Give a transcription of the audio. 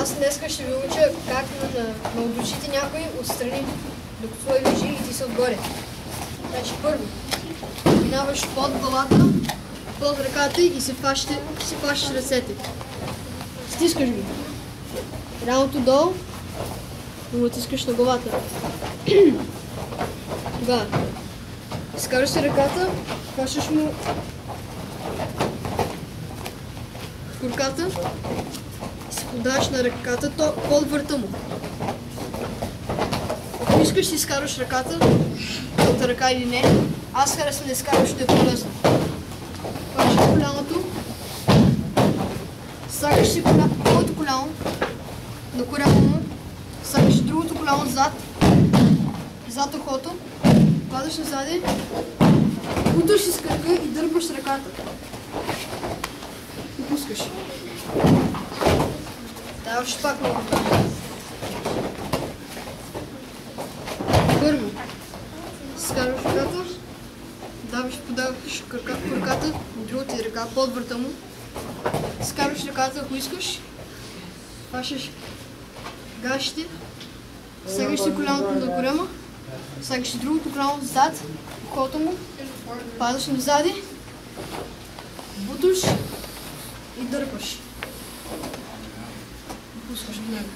Аз днеска ще ви уча как да наудочите някой отстрани, докато той лежи и ти се отгоре. Значи първо, минаваш под главата, под ръката и си фащаш ръцете. Стискаш ги. Рамото долу, но го тискаш на главата. Тогава, изкараш си ръката, фащаш му курката, си подаваш на ръката под върта му. Ако искаш си изкараш ръката, от ръка или не, аз харесвам да изкарваш, ще е по-лесно. Фащаш коляното, слагаш си твоето коляно на корема му, слагаш другото коляно зад ухото, падаш назади, уташ си с кръка и дърпаш ръката. И пускаш. Даваш пак много. Първо, скарваш ръката, подаваш краката, другата ръка под врата му, скарваш ръката, ако искаш, фащаш гащите, слагаш си коляното на корема, слагаш си другото коляно зад ухото му, падаш назади, буташ и дърпаш. И пускаш в него.